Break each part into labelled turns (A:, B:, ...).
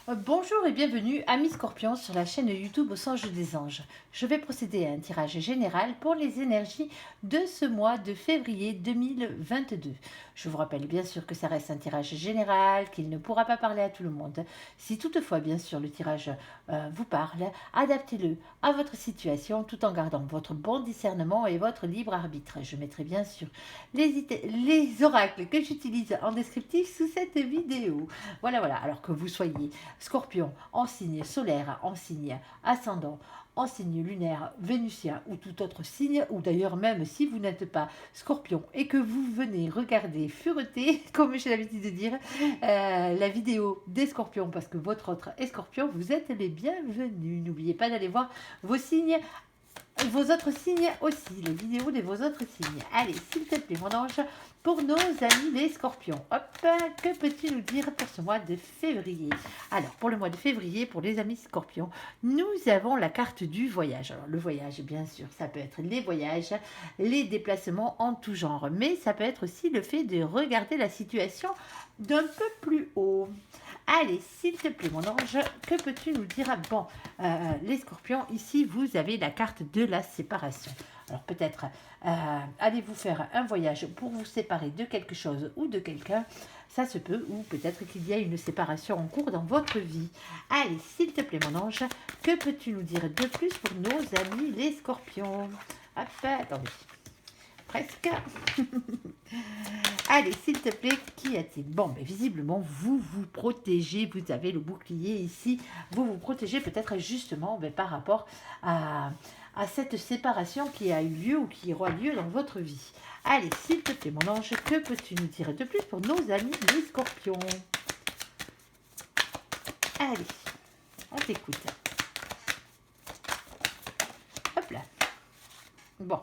A: Bonjour et bienvenue, amis Scorpions, sur la chaîne YouTube Au Songe des Anges. Je vais procéder à un tirage général pour les énergies de ce mois de février 2022. Je vous rappelle bien sûr que ça reste un tirage général, qu'il ne pourra pas parler à tout le monde. Si toutefois, bien sûr, le tirage vous parle, adaptez-le à votre situation tout en gardant votre bon discernement et votre libre arbitre. Je mettrai bien sûr les oracles que j'utilise en descriptif sous cette vidéo. Voilà, voilà. Alors que vous soyez Scorpion en signe solaire, en signe ascendant, en signe lunaire, vénusien ou tout autre signe, ou d'ailleurs même si vous n'êtes pas Scorpion et que vous venez regarder fureter, comme j'ai l'habitude de dire, la vidéo des Scorpions parce que votre autre est Scorpion, vous êtes les bienvenus. N'oubliez pas d'aller voir vos signes, vos autres signes aussi, les vidéos de vos autres signes. Allez, s'il te plaît, mon ange, pour nos amis les scorpions. Hop, que peux-tu nous dire pour ce mois de février? Alors, pour le mois de février, pour les amis scorpions, nous avons la carte du voyage. Alors, le voyage, bien sûr, ça peut être les voyages, les déplacements en tout genre, mais ça peut être aussi le fait de regarder la situation d'un peu plus haut. Allez, s'il te plaît, mon ange, que peux-tu nous dire? Bon, les scorpions, ici, vous avez la carte de la séparation. Alors, peut-être allez-vous faire un voyage pour vous séparer de quelque chose ou de quelqu'un. Ça se peut, ou peut-être qu'il y a une séparation en cours dans votre vie. Allez, s'il te plaît, mon ange, que peux-tu nous dire de plus pour nos amis les scorpions? Hop, attendez. Presque. Allez, s'il te plaît, qu'y a-t-il? Bon, mais visiblement, vous vous protégez, vous avez le bouclier ici, vous vous protégez peut-être justement par rapport à cette séparation qui a eu lieu ou qui aura lieu dans votre vie. Allez, s'il te plaît, mon ange, que peux-tu nous dire de plus pour nos amis les scorpions? Allez, on t'écoute. Hop là. Bon,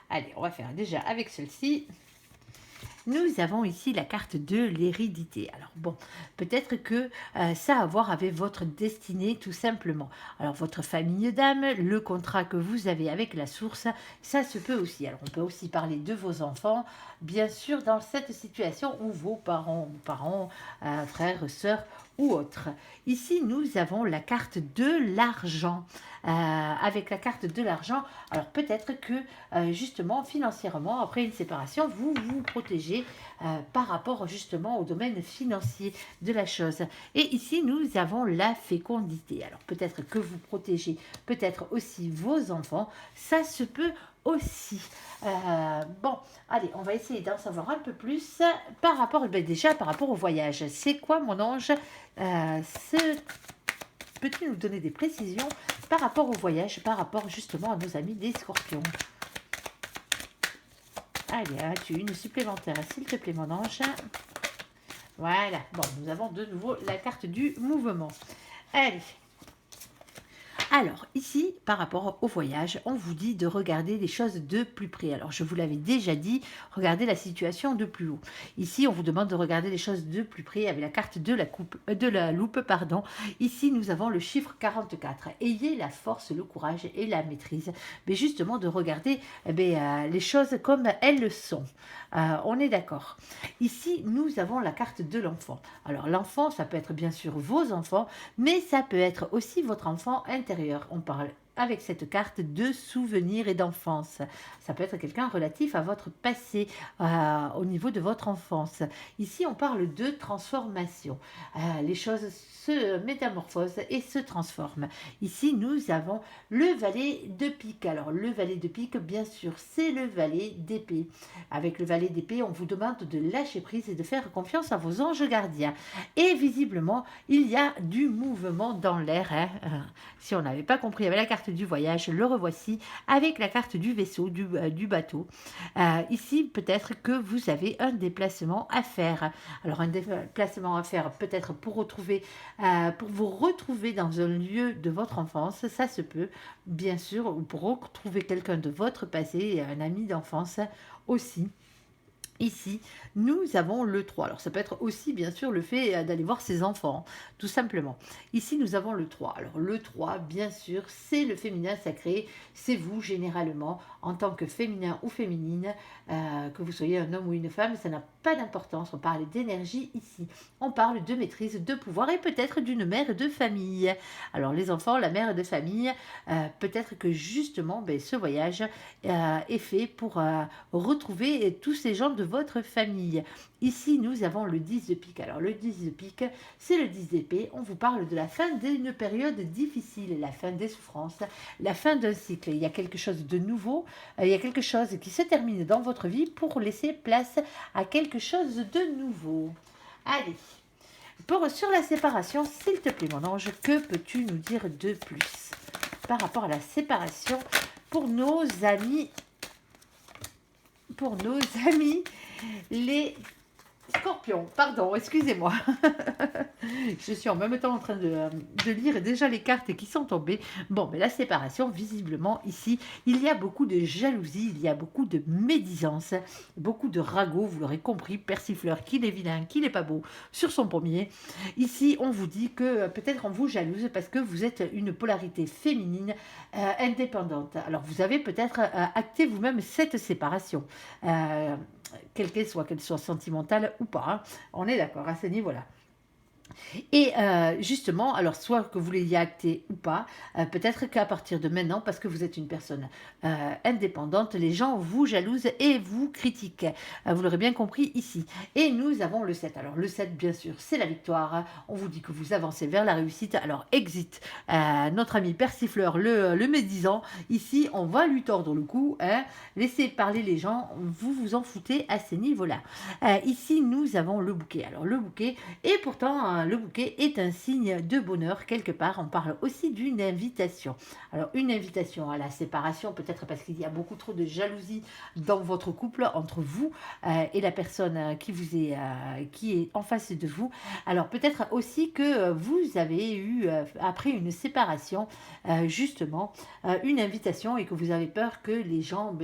A: allez, on va faire déjà avec celle-ci. Nous avons ici la carte de l'hérédité. Alors bon, peut-être que ça a à voir avec votre destinée tout simplement. Alors votre famille d'âme, le contrat que vous avez avec la source, ça se peut aussi. Alors on peut aussi parler de vos enfants, bien sûr dans cette situation où vos parents, frères, sœurs ou autres. Ici nous avons la carte de l'argent. Avec la carte de l'argent, alors peut-être que justement financièrement, après une séparation, vous vous protégez par rapport justement au domaine financier de la chose. Et ici, nous avons la fécondité. Alors peut-être que vous protégez peut-être aussi vos enfants, ça se peut aussi. Bon, allez, on va essayer d'en savoir un peu plus par rapport, déjà par rapport au voyage. C'est quoi, mon ange, peux-tu nous donner des précisions par rapport au voyage, par rapport justement à nos amis des scorpions? Allez, as-tu une supplémentaire, s'il te plaît, mon ange? Voilà, bon, nous avons de nouveau la carte du mouvement. Allez. Alors, ici, par rapport au voyage, on vous dit de regarder les choses de plus près. Alors, je vous l'avais déjà dit, regardez la situation de plus haut. Ici, on vous demande de regarder les choses de plus près avec la carte de la loupe. Pardon. Ici, nous avons le chiffre 44. Ayez la force, le courage et la maîtrise. Mais justement, de regarder les choses comme elles le sont. On est d'accord. Ici, nous avons la carte de l'enfant. Alors, l'enfant, ça peut être bien sûr vos enfants, mais ça peut être aussi votre enfant intérieur. On parle avec cette carte de souvenirs et d'enfance. Ça peut être quelqu'un relatif à votre passé, au niveau de votre enfance. Ici, on parle de transformation. Les choses se métamorphosent et se transforment. Ici, nous avons le valet de pique. Alors, le valet de pique, bien sûr, c'est le valet d'épée. Avec le valet d'épée, on vous demande de lâcher prise et de faire confiance à vos anges gardiens. Et visiblement, il y a du mouvement dans l'air. Si on n'avait pas compris avec la carte du voyage, le revoici avec la carte du vaisseau, du bateau. Ici, peut-être que vous avez un déplacement à faire. Alors, un déplacement à faire peut-être pour vous retrouver dans un lieu de votre enfance, ça se peut, bien sûr, ou pour retrouver quelqu'un de votre passé, un ami d'enfance aussi. Ici, nous avons le 3. Alors, ça peut être aussi, bien sûr, le fait d'aller voir ses enfants, tout simplement. Ici, nous avons le 3. Alors, le 3, bien sûr, c'est le féminin sacré. C'est vous, généralement, en tant que féminin ou féminine, que vous soyez un homme ou une femme, ça n'a pas d'importance. On parle d'énergie ici. On parle de maîtrise, de pouvoir et peut-être d'une mère de famille. Alors, les enfants, la mère de famille, peut-être que justement, ben, ce voyage est fait pour retrouver tous ces gens de votre famille. Ici, nous avons le 10 de pique. Alors, le 10 de pique, c'est le 10 d'épée. On vous parle de la fin d'une période difficile, la fin des souffrances, la fin d'un cycle. Il y a quelque chose de nouveau, il y a quelque chose qui se termine dans votre vie pour laisser place à quelque chose de nouveau. Allez, sur la séparation, s'il te plaît, mon ange, que peux-tu nous dire de plus par rapport à la séparation pour nos amis, les scorpions, pardon, excusez-moi. Je suis en même temps en train de lire déjà les cartes qui sont tombées. Bon, mais la séparation, visiblement, ici, il y a beaucoup de jalousie, il y a beaucoup de médisance, beaucoup de ragots, vous l'aurez compris, persifleur, qu'il est vilain, qu'il n'est pas beau, sur son pommier. Ici, on vous dit que peut-être on vous jalouse parce que vous êtes une polarité féminine indépendante. Alors, vous avez peut-être acté vous-même cette séparation. Qu'elle soit sentimentale ou pas. Hein. On est d'accord à ce niveau-là. Et justement, alors soit que vous l'ayez acté ou pas, peut-être qu'à partir de maintenant, parce que vous êtes une personne indépendante, les gens vous jalousent et vous critiquent. Vous l'aurez bien compris ici. Et nous avons le 7. Alors le 7, bien sûr, c'est la victoire. On vous dit que vous avancez vers la réussite. Alors exit notre ami persifleur, le médisant. Ici, on va lui tordre le cou. Hein. Laissez parler les gens. Vous vous en foutez à ces niveaux-là. Ici, nous avons le bouquet. Alors le bouquet, et pourtant, le bouquet est un signe de bonheur quelque part. On parle aussi d'une invitation. Alors une invitation à la séparation, peut-être parce qu'il y a beaucoup trop de jalousie dans votre couple, entre vous et la personne qui est en face de vous. Alors peut-être aussi que vous avez eu, après une séparation, justement, une invitation et que vous avez peur que les gens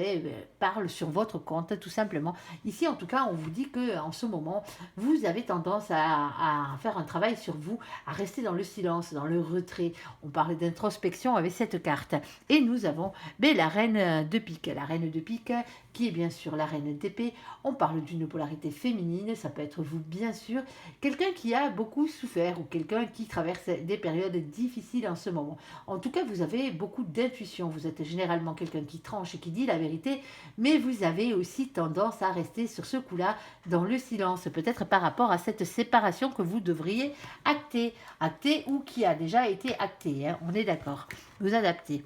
A: parlent sur votre compte, tout simplement. Ici, en tout cas, on vous dit que en ce moment, vous avez tendance à faire un travail sur vous, à rester dans le silence, dans le retrait. On parlait d'introspection avec cette carte. Et nous avons la reine de pique. La reine de pique, qui est bien sûr la reine d'épée. On parle d'une polarité féminine, ça peut être vous bien sûr. Quelqu'un qui a beaucoup souffert ou quelqu'un qui traverse des périodes difficiles en ce moment. En tout cas, vous avez beaucoup d'intuition. Vous êtes généralement quelqu'un qui tranche et qui dit la vérité, mais vous avez aussi tendance à rester sur ce coup-là dans le silence, peut-être par rapport à cette séparation que vous devriez acter ou qui a déjà été actée. Hein, on est d'accord. Vous adaptez.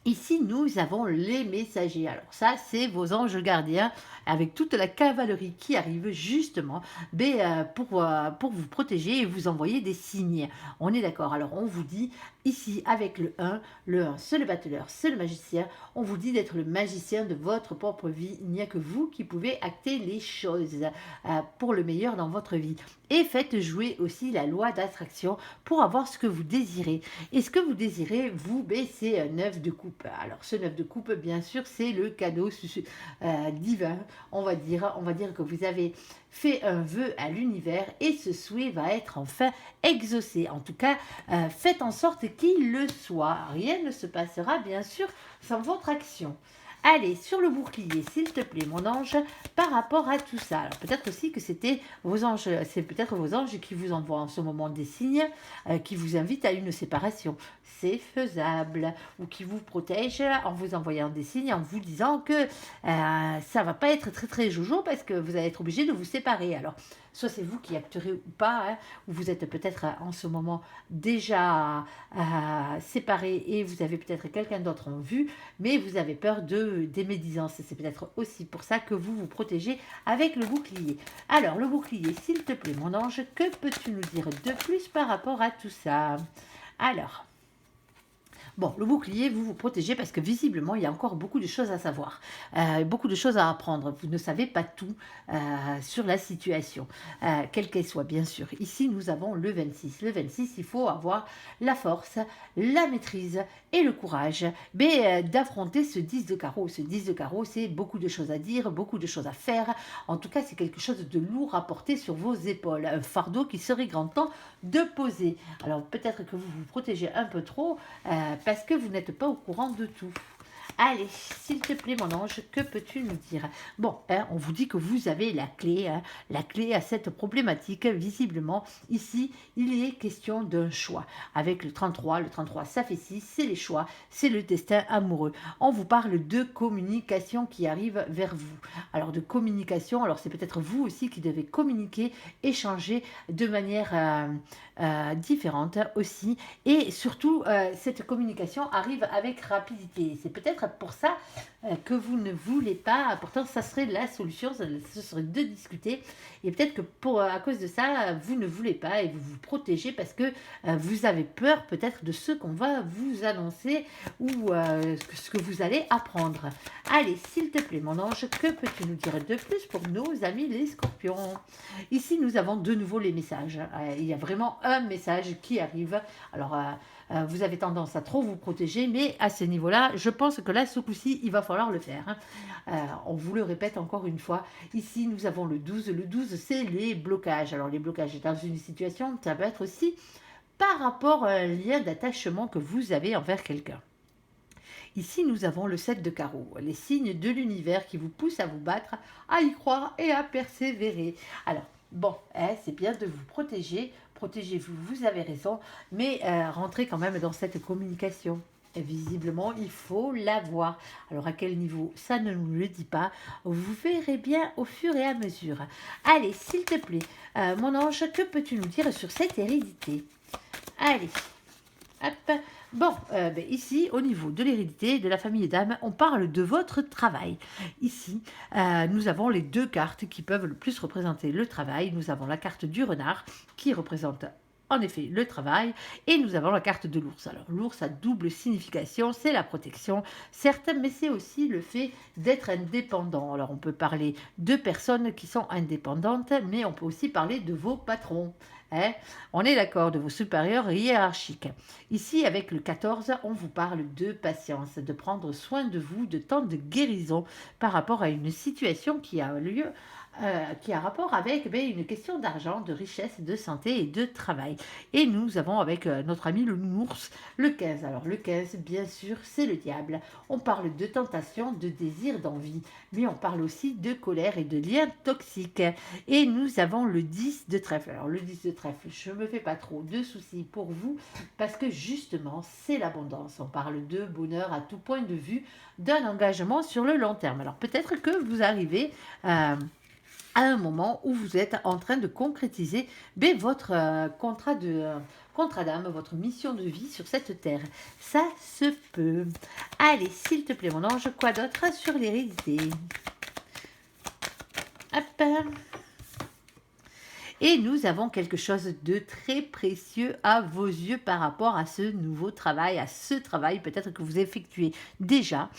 A: Ici, nous avons les messagers. Alors ça, c'est vos anges gardiens avec toute la cavalerie qui arrive justement pour vous protéger et vous envoyer des signes. On est d'accord. Alors on vous dit ici avec le 1, c'est le battleur, c'est le magicien. On vous dit d'être le magicien de votre propre vie. Il n'y a que vous qui pouvez acter les choses pour le meilleur dans votre vie. Et faites jouer aussi la loi d'attraction pour avoir ce que vous désirez. Et ce que vous désirez, vous, c'est un 9 de coupe. Alors ce 9 de coupe, bien sûr, c'est le cadeau divin. On va dire que vous avez fait un vœu à l'univers et ce souhait va être enfin exaucé. En tout cas, faites en sorte qu'il le soit. Rien ne se passera, bien sûr, sans votre action. Allez, sur le bouclier, s'il te plaît, mon ange, par rapport à tout ça. Alors, peut-être aussi que c'était vos anges, c'est peut-être vos anges qui vous envoient en ce moment des signes, qui vous invitent à une séparation. C'est faisable. Ou qui vous protègent en vous envoyant des signes, en vous disant que ça va pas être très très jojo parce que vous allez être obligé de vous séparer. Alors, soit c'est vous qui acterez ou pas, hein, ou vous êtes peut-être en ce moment déjà séparés et vous avez peut-être quelqu'un d'autre en vue, mais vous avez peur des médisances. C'est peut-être aussi pour ça que vous vous protégez avec le bouclier. Alors, le bouclier, s'il te plaît, mon ange, que peux-tu nous dire de plus par rapport à tout ça? Alors, Bon, le bouclier, vous vous protégez parce que visiblement, il y a encore beaucoup de choses à savoir, beaucoup de choses à apprendre. Vous ne savez pas tout sur la situation, quelle qu'elle soit, bien sûr. Ici, nous avons le 26. Le 26, il faut avoir la force, la maîtrise et le courage d'affronter ce 10 de carreau. Ce 10 de carreau, c'est beaucoup de choses à dire, beaucoup de choses à faire. En tout cas, c'est quelque chose de lourd à porter sur vos épaules, un fardeau qui serait grand temps de poser. Alors peut-être que vous vous protégez un peu trop parce que vous n'êtes pas au courant de tout. Allez, s'il te plaît, mon ange, que peux-tu nous dire? Bon, on vous dit que vous avez la clé à cette problématique. Visiblement, ici, il est question d'un choix. Avec le 33, ça fait 6, c'est les choix, c'est le destin amoureux. On vous parle de communication qui arrive vers vous. Alors, de communication, alors c'est peut-être vous aussi qui devez communiquer, échanger de manière différente aussi. Et surtout, cette communication arrive avec rapidité. C'est peut-être pour ça que vous ne voulez pas, pourtant ça serait la solution, ce serait de discuter, et peut-être que à cause de ça, vous ne voulez pas et vous vous protégez parce que vous avez peur peut-être de ce qu'on va vous annoncer ou ce que vous allez apprendre. Allez, s'il te plaît, mon ange, que peux-tu nous dire de plus pour nos amis les scorpions? Ici, nous avons de nouveau les messages. Il y a vraiment un message qui arrive. Alors, vous avez tendance à trop vous protéger, mais à ce niveau-là, je pense que là, ce coup-ci, il va falloir le faire. On vous le répète encore une fois. Ici, nous avons le 12. Le 12, c'est les blocages. Alors, les blocages dans une situation, ça peut être aussi par rapport à un lien d'attachement que vous avez envers quelqu'un. Ici, nous avons le 7 de carreau, les signes de l'univers qui vous poussent à vous battre, à y croire et à persévérer. Alors, bon, c'est bien de vous protéger, protégez-vous, vous avez raison, mais rentrez quand même dans cette communication. Et visiblement, il faut l'avoir. Alors, à quel niveau? Ça ne nous le dit pas. Vous verrez bien au fur et à mesure. Allez, s'il te plaît, mon ange, que peux-tu nous dire sur cette hérédité? Allez, hop. Bon, ici, au niveau de l'hérédité de la famille d'âme, on parle de votre travail. Ici, nous avons les deux cartes qui peuvent le plus représenter le travail. Nous avons la carte du renard qui représente en effet le travail et nous avons la carte de l'ours. Alors l'ours a double signification, c'est la protection, certes, mais c'est aussi le fait d'être indépendant. Alors on peut parler de personnes qui sont indépendantes, mais on peut aussi parler de vos patrons. On est d'accord, de vos supérieurs hiérarchiques. Ici, avec le 14, on vous parle de patience, de prendre soin de vous, de temps de guérison par rapport à une situation qui a lieu, qui a rapport avec une question d'argent, de richesse, de santé et de travail. Et nous avons avec notre ami le nounours, le 15. Alors le 15, bien sûr, c'est le diable. On parle de tentation, de désir, d'envie, mais on parle aussi de colère et de liens toxiques. Et nous avons le 10 de trèfle. Alors le 10 de trèfle, je ne me fais pas trop de soucis pour vous, parce que justement, c'est l'abondance. On parle de bonheur à tout point de vue, d'un engagement sur le long terme. Alors peut-être que vous arrivez à un moment où vous êtes en train de concrétiser votre contrat d'âme, votre mission de vie sur cette terre. Ça se peut. Allez, s'il te plaît, mon ange, quoi d'autre sur l'hérédité? Hop. Et nous avons quelque chose de très précieux à vos yeux par rapport à ce nouveau travail, à ce travail peut-être que vous effectuez déjà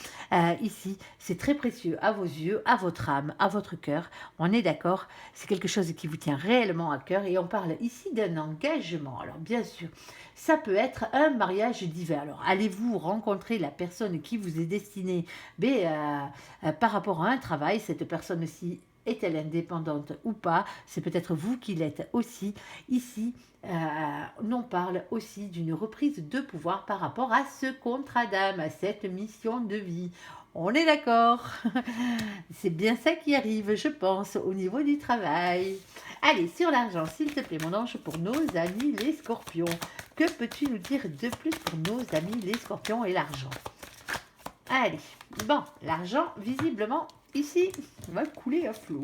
A: ici. C'est très précieux à vos yeux, à votre âme, à votre cœur. On est d'accord, c'est quelque chose qui vous tient réellement à cœur et on parle ici d'un engagement. Alors bien sûr, ça peut être un mariage divin. Alors allez-vous rencontrer la personne qui vous est destinée par rapport à un travail, cette personne-ci est-elle indépendante ou pas? C'est peut-être vous qui l'êtes aussi. Ici, on parle aussi d'une reprise de pouvoir par rapport à ce contrat d'âme, à cette mission de vie. On est d'accord. C'est bien ça qui arrive, je pense, au niveau du travail. Allez, sur l'argent, s'il te plaît, mon ange, pour nos amis les scorpions. Que peux-tu nous dire de plus pour nos amis les scorpions et l'argent? Allez, bon, l'argent, visiblement, ici, va couler à flot.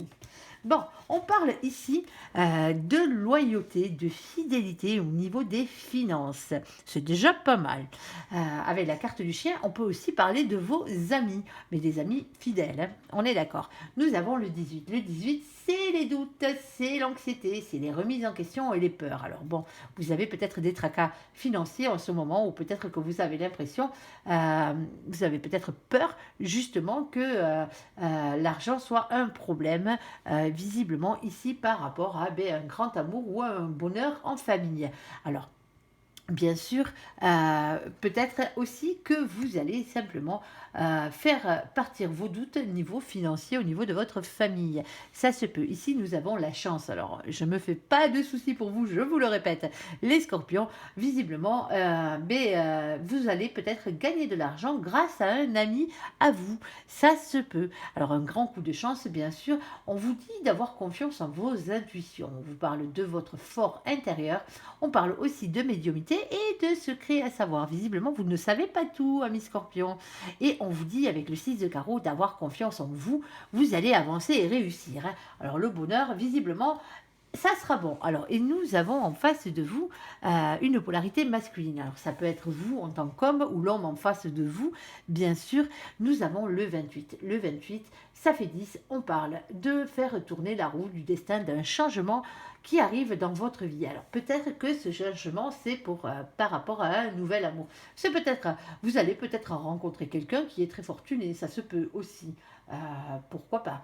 A: Bon, on parle ici de loyauté, de fidélité au niveau des finances. C'est déjà pas mal. Avec la carte du chien, on peut aussi parler de vos amis, mais des amis fidèles, hein, on est d'accord. Nous avons le 18. Le 18, c'est les doutes, c'est l'anxiété, c'est les remises en question et les peurs. Alors bon, vous avez peut-être des tracas financiers en ce moment, ou peut-être que vous avez l'impression, vous avez peut-être peur justement que l'argent soit un problème, visiblement ici par rapport à un grand amour ou un bonheur en famille. Alors, bien sûr, peut-être aussi que vous allez simplement faire partir vos doutes au niveau financier, au niveau de votre famille. Ça se peut. Ici, nous avons la chance. Alors, je ne me fais pas de soucis pour vous, je vous le répète. Les scorpions, visiblement, vous allez peut-être gagner de l'argent grâce à un ami à vous. Ça se peut. Alors, un grand coup de chance, bien sûr. On vous dit d'avoir confiance en vos intuitions. On vous parle de votre fort intérieur. On parle aussi de médiumnité et de secrets à savoir. Visiblement, vous ne savez pas tout, amis scorpions. Et on vous dit, avec le 6 de carreau, d'avoir confiance en vous. Vous allez avancer et réussir. Alors, le bonheur, visiblement, ça sera bon. Alors, et nous avons en face de vous une polarité masculine. Alors, ça peut être vous en tant qu'homme ou l'homme en face de vous. Bien sûr, nous avons le 28. Le 28, ça fait 10. On parle de faire tourner la roue du destin, d'un changement qui arrive dans votre vie. Alors, peut-être que ce changement, c'est par rapport à un nouvel amour. C'est peut-être, vous allez peut-être rencontrer quelqu'un qui est très fortuné. Ça se peut aussi. Pourquoi pas.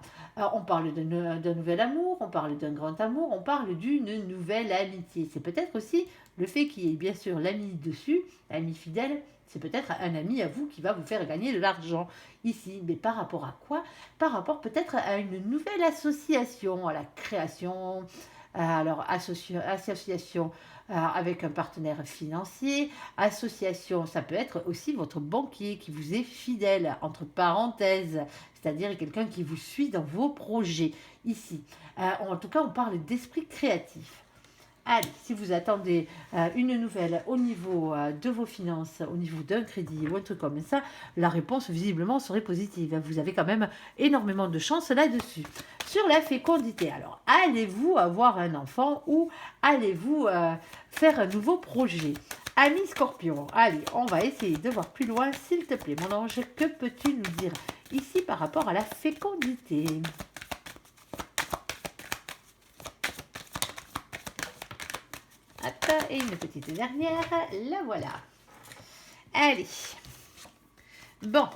A: On parle d'un nouvel amour, on parle d'un grand amour, on parle d'une nouvelle amitié. C'est peut-être aussi le fait qu'il y ait bien sûr l'ami dessus, l'ami fidèle, c'est peut-être un ami à vous qui va vous faire gagner de l'argent ici. Mais par rapport à quoi? Par rapport peut-être à une nouvelle association, à la création, alors association avec un partenaire financier, association, ça peut être aussi votre banquier qui vous est fidèle, entre parenthèses, c'est-à-dire quelqu'un qui vous suit dans vos projets ici. En tout cas, on parle d'esprit créatif. Allez, si vous attendez une nouvelle au niveau de vos finances, au niveau d'un crédit ou un truc comme ça, la réponse visiblement serait positive. Vous avez quand même énormément de chance là-dessus. Sur la fécondité, alors, allez-vous avoir un enfant ou allez-vous faire un nouveau projet? Ami Scorpion, allez, on va essayer de voir plus loin. S'il te plaît, mon ange, que peux-tu nous dire ici par rapport à la fécondité? Hop, et une petite dernière, la voilà. Allez. Bon.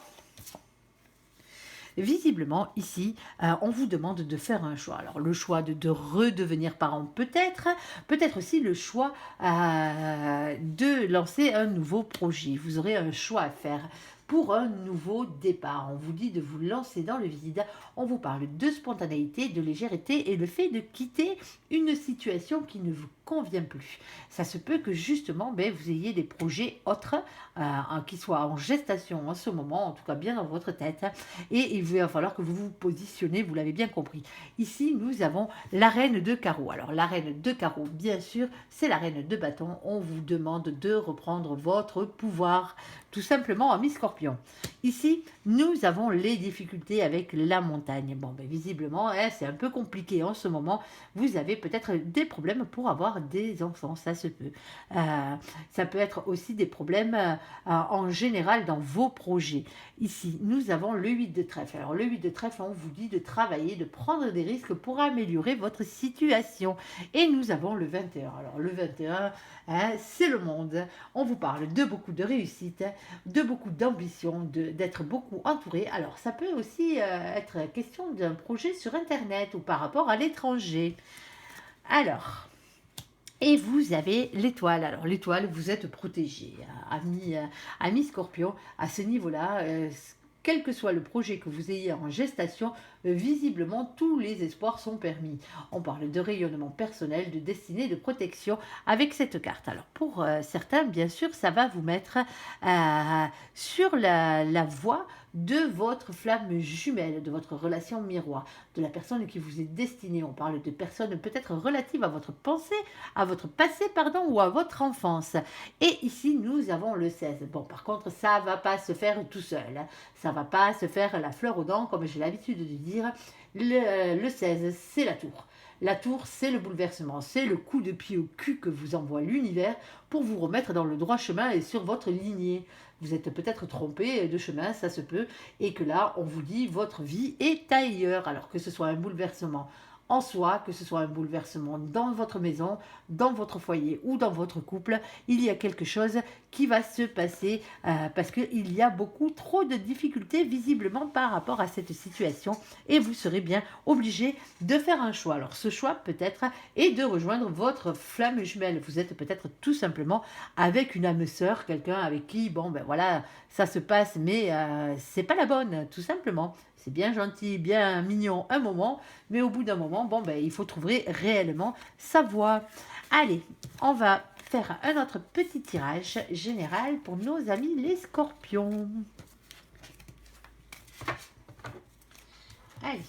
A: Visiblement, ici, on vous demande de faire un choix. Alors, le choix de redevenir parent peut-être, peut-être aussi le choix de lancer un nouveau projet. Vous aurez un choix à faire pour un nouveau départ. On vous dit de vous lancer dans le vide. On vous parle de spontanéité, de légèreté et le fait de quitter une situation qui ne vous convient plus. Ça se peut que justement vous ayez des projets autres qui soient en gestation en ce moment, en tout cas bien dans votre tête, et il va falloir que vous vous positionnez, vous l'avez bien compris. Ici, nous avons la reine de carreau. Alors, la reine de carreau, bien sûr, c'est la reine de bâton. On vous demande de reprendre votre pouvoir, tout simplement, amis scorpions. Ici, nous avons les difficultés avec la montagne. Bon, visiblement, c'est un peu compliqué en ce moment. Vous avez peut-être des problèmes pour avoir des enfants, ça se peut. Ça peut être aussi des problèmes en général dans vos projets. Ici, nous avons le 8 de trèfle. Alors, le 8 de trèfle, on vous dit de travailler, de prendre des risques pour améliorer votre situation. Et nous avons le 21. Alors, le 21, c'est le monde. On vous parle de beaucoup de réussite, de beaucoup d'ambition, d'être beaucoup entouré. Alors, ça peut aussi être question d'un projet sur Internet ou par rapport à l'étranger. Alors, et vous avez l'étoile. Alors, l'étoile, vous êtes protégé, ami Scorpion. À ce niveau-là, quel que soit le projet que vous ayez en gestation, visiblement, tous les espoirs sont permis. On parle de rayonnement personnel, de destinée, de protection avec cette carte. Alors, pour certains, bien sûr, ça va vous mettre sur la voie de votre flamme jumelle, de votre relation miroir, de la personne qui vous est destinée. On parle de personnes peut-être relatives à votre pensée, à votre passé, ou à votre enfance. Et ici, nous avons le 16. Bon, par contre, ça va pas se faire tout seul. Ça va pas se faire la fleur aux dents, comme j'ai l'habitude de dire. Le 16, c'est la tour. La tour, c'est le bouleversement, c'est le coup de pied au cul que vous envoie l'univers pour vous remettre dans le droit chemin et sur votre lignée. Vous êtes peut-être trompé de chemin, ça se peut, et que là, on vous dit votre vie est ailleurs, alors que ce soit un bouleversement en soi, que ce soit un bouleversement dans votre maison, dans votre foyer ou dans votre couple, il y a quelque chose qui va se passer parce qu'il y a beaucoup trop de difficultés visiblement par rapport à cette situation et vous serez bien obligé de faire un choix. Alors ce choix peut-être est de rejoindre votre flamme jumelle. Vous êtes peut-être tout simplement avec une âme sœur, quelqu'un avec qui, bon ben voilà, ça se passe mais c'est pas la bonne, tout simplement. C'est bien gentil, bien mignon un moment, mais au bout d'un moment, bon, ben, il faut trouver réellement sa voie. Allez, on va faire un autre petit tirage général pour nos amis les scorpions. Allez.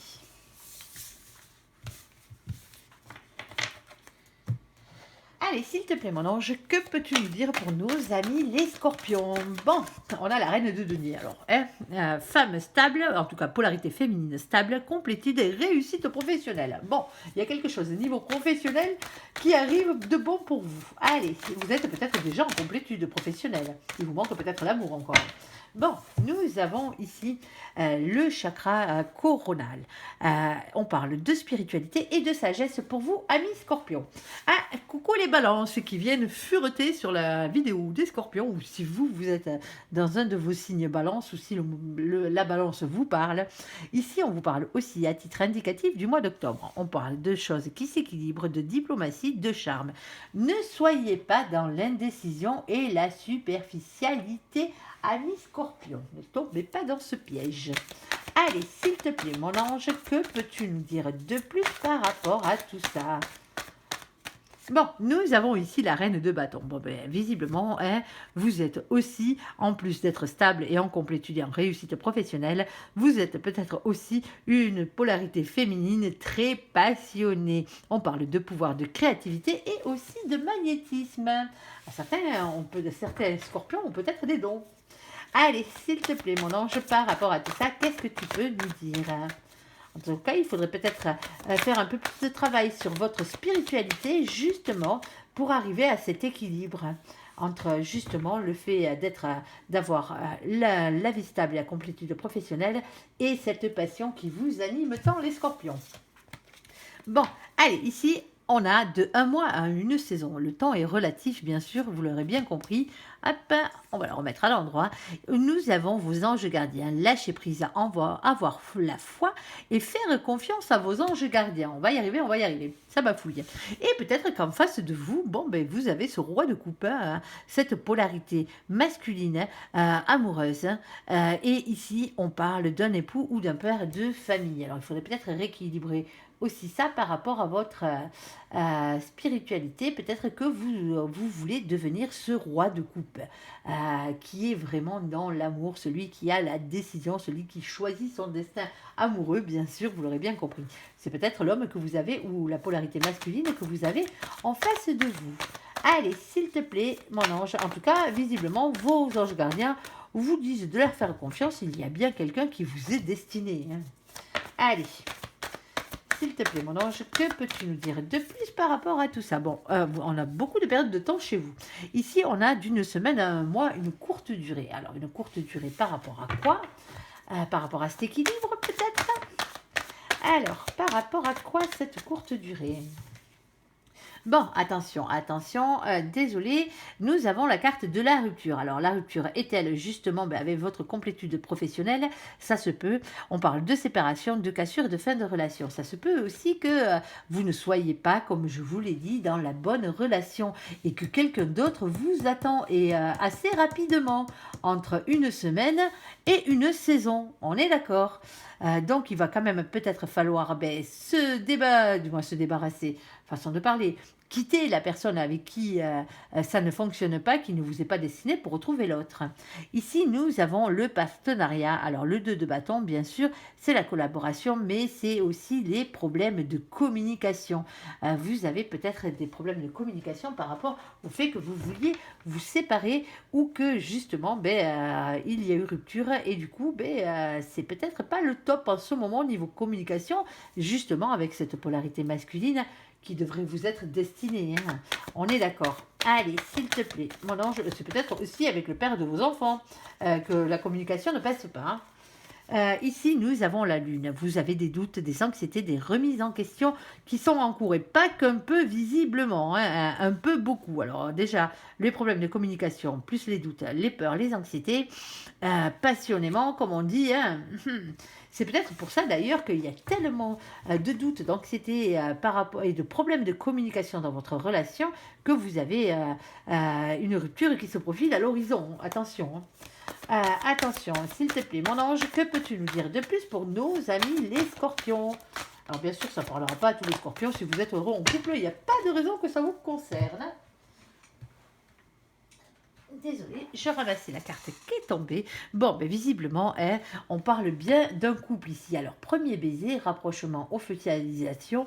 A: Allez, s'il te plaît, mon ange, que peux-tu nous dire pour nos amis les scorpions? Bon, on a la reine de denier. Alors, femme stable, en tout cas polarité féminine stable, complétude et réussite professionnelle. Bon, il y a quelque chose au niveau professionnel qui arrive de bon pour vous. Allez, vous êtes peut-être déjà en complétude professionnelle. Il vous manque peut-être l'amour encore. Bon, nous avons ici le chakra coronal. On parle de spiritualité et de sagesse pour vous, amis scorpions. Ah, coucou les balances qui viennent fureter sur la vidéo des scorpions, ou si vous êtes dans un de vos signes balance, ou si la balance vous parle. Ici, on vous parle aussi à titre indicatif du mois d'octobre. On parle de choses qui s'équilibrent, de diplomatie, de charme. Ne soyez pas dans l'indécision et la superficialité, amis scorpions. Ne tombez pas dans ce piège. Allez, s'il te plaît, mon ange, que peux-tu nous dire de plus par rapport à tout ça? Bon, nous avons ici la reine de bâton. Bon, ben, visiblement, vous êtes aussi, en plus d'être stable et en complétude et en réussite professionnelle, vous êtes peut-être aussi une polarité féminine très passionnée. On parle de pouvoir de créativité et aussi de magnétisme. Certains scorpions ont peut-être des dons. Allez, s'il te plaît, mon ange, par rapport à tout ça, qu'est-ce que tu peux nous dire? En tout cas, il faudrait peut-être faire un peu plus de travail sur votre spiritualité, justement, pour arriver à cet équilibre entre, justement, le fait d'avoir la vie stable et la complétude professionnelle et cette passion qui vous anime tant, les scorpions. Bon, allez, ici, on a de un mois à une saison. Le temps est relatif, bien sûr, vous l'aurez bien compris. Hop, on va le remettre à l'endroit. Nous avons vos anges gardiens. Lâchez prise, avoir la foi et faire confiance à vos anges gardiens. On va y arriver, on va y arriver. Ça bafouille. Et peut-être qu'en face de vous, bon, ben, vous avez ce roi de coupe, cette polarité masculine, amoureuse. Et ici, on parle d'un époux ou d'un père de famille. Alors, il faudrait peut-être rééquilibrer aussi ça par rapport à votre spiritualité. Peut-être que vous voulez devenir ce roi de coupe qui est vraiment dans l'amour, celui qui a la décision, celui qui choisit son destin amoureux, bien sûr, vous l'aurez bien compris. C'est peut-être l'homme que vous avez ou la polarité masculine que vous avez en face de vous. Allez, s'il te plaît, mon ange, en tout cas, visiblement, vos anges gardiens vous disent de leur faire confiance, il y a bien quelqu'un qui vous est destiné. Allez. S'il te plaît, mon ange, que peux-tu nous dire de plus par rapport à tout ça? Bon, on a beaucoup de périodes de temps chez vous. Ici, on a d'une semaine à un mois une courte durée. Alors, une courte durée par rapport à quoi? Par rapport à cet équilibre, peut-être? Alors, par rapport à quoi cette courte durée? Bon, attention, désolé, nous avons la carte de la rupture. Alors, la rupture est-elle justement avec votre complétude professionnelle? Ça se peut. On parle de séparation, de cassure, de fin de relation. Ça se peut aussi que vous ne soyez pas, comme je vous l'ai dit, dans la bonne relation et que quelqu'un d'autre vous attend et assez rapidement, entre une semaine et une saison. On est d'accord? Donc, il va quand même peut-être falloir se débarrasser, façon de parler, quitter la personne avec qui ça ne fonctionne pas, qui ne vous est pas destiné pour retrouver l'autre. Ici, nous avons le partenariat. Alors, le 2 de bâton, bien sûr, c'est la collaboration, mais c'est aussi les problèmes de communication. Vous avez peut-être des problèmes de communication par rapport au fait que vous vouliez vous séparer ou que, justement, il y a eu rupture et du coup, c'est peut-être pas le top en ce moment au niveau communication, justement, avec cette polarité masculine qui devrait vous être destiné. On est d'accord. Allez, s'il te plaît, mon ange, c'est peut-être aussi avec le père de vos enfants que la communication ne passe pas. Ici, nous avons la Lune. Vous avez des doutes, des anxiétés, des remises en question qui sont en cours et pas qu'un peu visiblement, hein, un peu beaucoup. Alors déjà, les problèmes de communication, plus les doutes, les peurs, les anxiétés, passionnément, comme on dit. Hein. C'est peut-être pour ça d'ailleurs qu'il y a tellement de doutes, d'anxiété par rapport et de problèmes de communication dans votre relation que vous avez une rupture qui se profile à l'horizon. Attention. Hein. Attention, s'il te plaît, mon ange, que peux-tu nous dire de plus pour nos amis les scorpions? Alors bien sûr, ça ne parlera pas à tous les scorpions. Si vous êtes heureux en couple, il n'y a pas de raison que ça vous concerne. Désolée, je ramassais la carte qui est tombée. Bon, ben visiblement, hein, on parle bien d'un couple ici. Alors, premier baiser, rapprochement, officialisation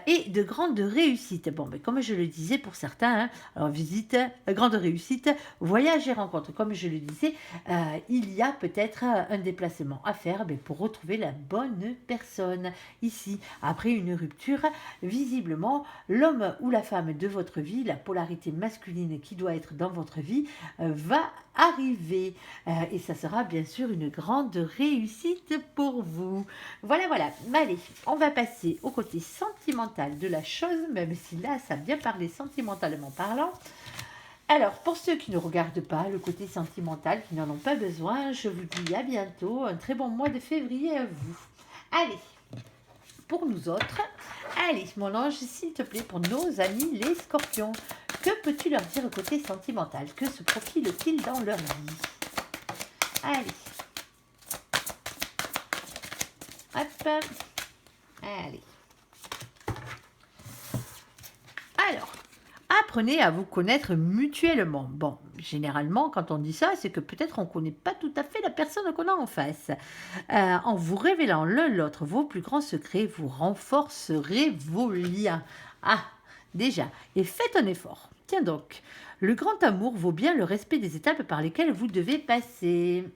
A: et de grande réussite. Bon, ben comme je le disais pour certains, hein, alors visite, grande réussite, voyage et rencontre. Comme je le disais, il y a peut-être un déplacement à faire ben, pour retrouver la bonne personne ici. Après une rupture, visiblement, l'homme ou la femme de votre vie, la polarité masculine qui doit être dans votre vie, va arriver et ça sera bien sûr une grande réussite pour vous. Voilà, voilà. Allez, on va passer au côté sentimental de la chose, même si là, ça vient parler sentimentalement parlant. Alors, pour ceux qui ne regardent pas le côté sentimental, qui n'en ont pas besoin, je vous dis à bientôt, un très bon mois de février à vous. Allez, pour nous autres, allez, mon ange, s'il te plaît, pour nos amis les scorpions, que peux-tu leur dire au côté sentimental? Que se profile-t-il dans leur vie? Allez. Hop. Allez. Alors, apprenez à vous connaître mutuellement. Bon, généralement, quand on dit ça, c'est que peut-être on ne connaît pas tout à fait la personne qu'on a en face. En vous révélant l'un l'autre vos plus grands secrets, vous renforcerez vos liens. Ah, déjà, et faites un effort. Tiens donc, le grand amour vaut bien le respect des étapes par lesquelles vous devez passer.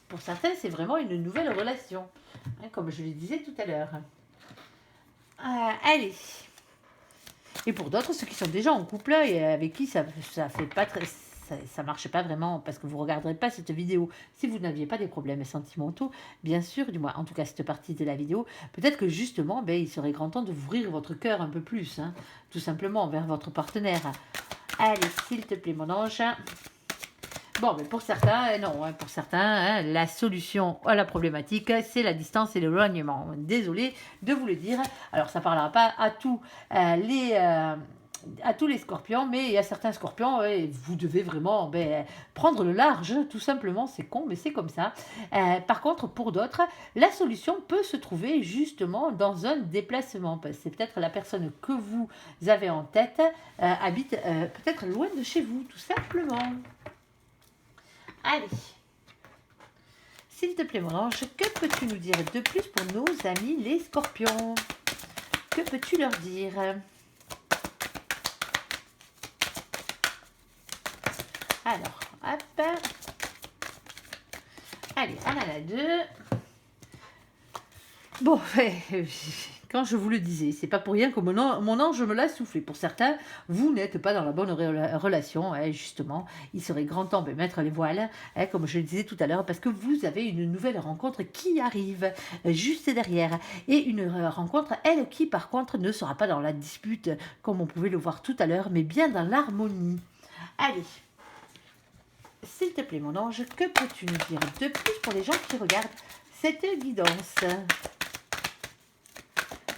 A: Pour certains, c'est vraiment une nouvelle relation, hein, comme je le disais tout à l'heure. Allez. Et pour d'autres, ceux qui sont déjà en couple et avec qui ça fait pas très, ça marche pas vraiment parce que vous regarderez pas cette vidéo si vous n'aviez pas des problèmes sentimentaux, bien sûr, du moins en tout cas cette partie de la vidéo, peut-être que justement, ben, il serait grand temps d'ouvrir votre cœur un peu plus, hein, tout simplement vers votre partenaire. Allez, s'il te plaît, mon ange. Bon, mais pour certains, non, hein, pour certains, hein, la solution à la problématique, c'est la distance et l'éloignement. Désolée de vous le dire. Alors, ça ne parlera pas à tous à tous les scorpions, mais il y a certains scorpions, et vous devez vraiment prendre le large, tout simplement, c'est con, mais c'est comme ça. Par contre, pour d'autres, la solution peut se trouver justement dans un déplacement. C'est peut-être la personne que vous avez en tête habite peut-être loin de chez vous, tout simplement. Allez, s'il te plaît mon ange, que peux-tu nous dire de plus pour nos amis les scorpions? Que peux-tu leur dire? Alors, hop. Allez, on en a deux. Bon, quand je vous le disais, c'est pas pour rien que mon ange me l'a soufflé. Pour certains, vous n'êtes pas dans la bonne relation, hein, justement. Il serait grand temps de mettre les voiles, hein, comme je le disais tout à l'heure, parce que vous avez une nouvelle rencontre qui arrive juste derrière. Et une rencontre, elle, qui par contre ne sera pas dans la dispute, comme on pouvait le voir tout à l'heure, mais bien dans l'harmonie. Allez. S'il te plaît, mon ange, que peux-tu nous dire de plus pour les gens qui regardent cette guidance?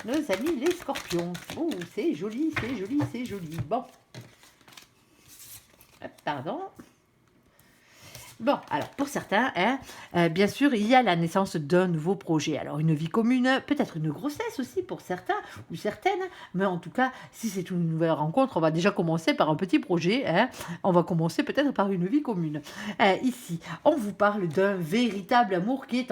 A: Nos amis les scorpions. Oh, c'est joli, c'est joli, c'est joli. Bon. Pardon. Bon, alors pour certains, hein, bien sûr, il y a la naissance d'un nouveau projet. Alors une vie commune, peut-être une grossesse aussi pour certains ou certaines, mais en tout cas, si c'est une nouvelle rencontre, on va déjà commencer par un petit projet. Hein. On va commencer peut-être par une vie commune. Ici, on vous parle d'un véritable amour qui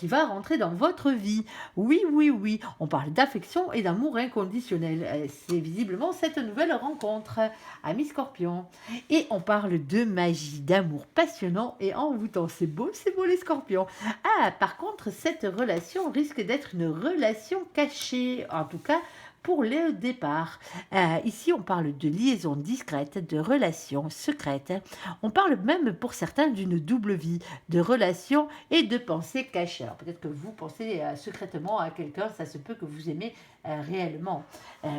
A: va rentrer dans votre vie. Oui, oui, oui. On parle d'affection et d'amour inconditionnel. C'est visiblement cette nouvelle rencontre, amis Scorpion. Et on parle de magie, d'amour passionnant et envoûtant. C'est beau les scorpions. Ah, par contre, cette relation risque d'être une relation cachée. En tout cas, pour le départ. Ici, on parle de liaison discrète, de relations secrètes. On parle même pour certains d'une double vie, de relations et de pensées cachées. Alors peut-être que vous pensez secrètement à quelqu'un, ça se peut que vous aimez réellement.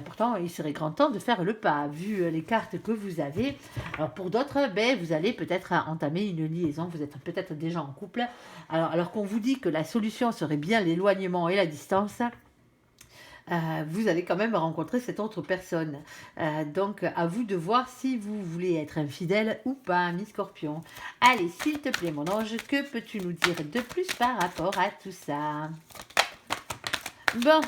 A: Pourtant, il serait grand temps de faire le pas, vu les cartes que vous avez. Alors pour d'autres, ben, vous allez peut-être entamer une liaison, vous êtes peut-être déjà en couple. Alors qu'on vous dit que la solution serait bien l'éloignement et la distance, vous allez quand même rencontrer cette autre personne. Donc, à vous de voir si vous voulez être infidèle ou pas, mi Scorpion. Allez, s'il te plaît, mon ange, que peux-tu nous dire de plus par rapport à tout ça? Bon,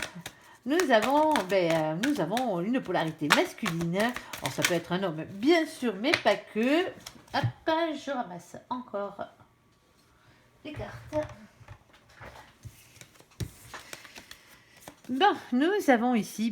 A: nous avons une polarité masculine. Alors, ça peut être un homme, bien sûr, mais pas que. Hop, je ramasse encore les cartes. Bon, nous avons ici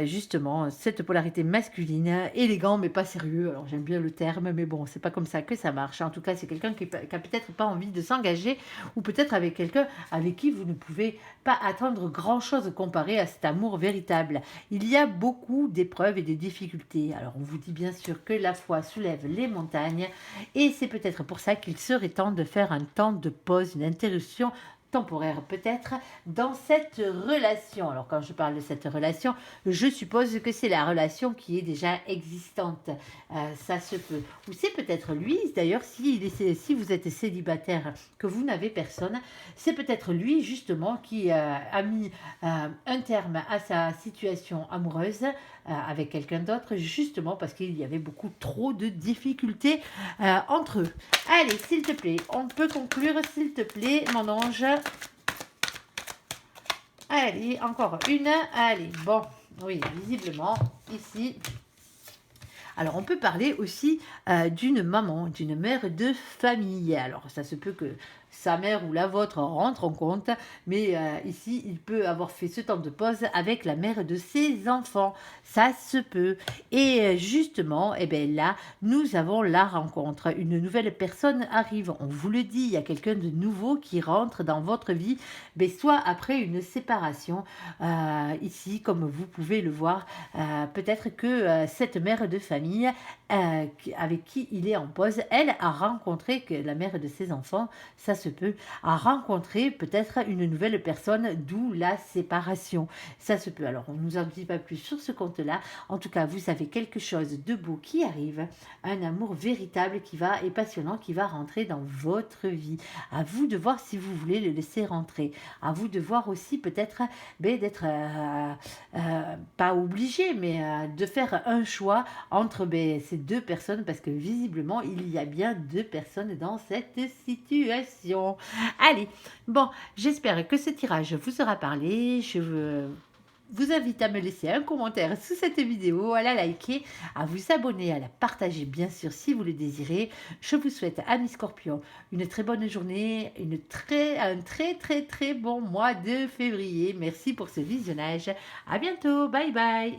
A: justement cette polarité masculine, élégant mais pas sérieux. Alors j'aime bien le terme, mais bon, c'est pas comme ça que ça marche. En tout cas, c'est quelqu'un qui a peut-être pas envie de s'engager, ou peut-être avec quelqu'un avec qui vous ne pouvez pas attendre grand-chose comparé à cet amour véritable. Il y a beaucoup d'épreuves et de difficultés. Alors on vous dit bien sûr que la foi soulève les montagnes, et c'est peut-être pour ça qu'il serait temps de faire un temps de pause, une interruption temporaire peut-être dans cette relation. Alors quand je parle de cette relation, je suppose que c'est la relation qui est déjà existante. Ça se peut. Ou c'est peut-être lui, d'ailleurs, si vous êtes célibataire, que vous n'avez personne, c'est peut-être lui justement qui a mis un terme à sa situation amoureuse avec quelqu'un d'autre, justement parce qu'il y avait beaucoup trop de difficultés entre eux. Allez, s'il te plaît, on peut conclure, s'il te plaît, mon ange. Allez, encore une. Allez, bon, oui, visiblement, ici. Alors, on peut parler aussi d'une maman, d'une mère de famille. Alors, ça se peut que sa mère ou la vôtre rentre en compte, mais ici, il peut avoir fait ce temps de pause avec la mère de ses enfants. Ça se peut. Et justement, eh bien là, nous avons la rencontre. Une nouvelle personne arrive. On vous le dit, il y a quelqu'un de nouveau qui rentre dans votre vie, mais soit après une séparation. Ici, comme vous pouvez le voir, peut-être que cette mère de famille avec qui il est en pause, elle a rencontré que la mère de ses enfants, ça se peut, a rencontré peut-être une nouvelle personne, d'où la séparation. Ça se peut. Alors, on ne nous en dit pas plus sur ce compte-là. En tout cas, vous avez quelque chose de beau qui arrive, un amour véritable qui va et passionnant qui va rentrer dans votre vie. À vous de voir si vous voulez le laisser rentrer. À vous de voir aussi peut-être d'être pas obligé, mais de faire un choix entre ces deux personnes, parce que visiblement il y a bien deux personnes dans cette situation. Allez, bon, j'espère que ce tirage vous aura parlé. Je vous invite à me laisser un commentaire sous cette vidéo, à la liker, à vous abonner, à la partager bien sûr si vous le désirez. Je vous souhaite, amis Scorpions, une très bonne journée, un très bon mois de février. Merci pour ce visionnage. À bientôt, bye bye.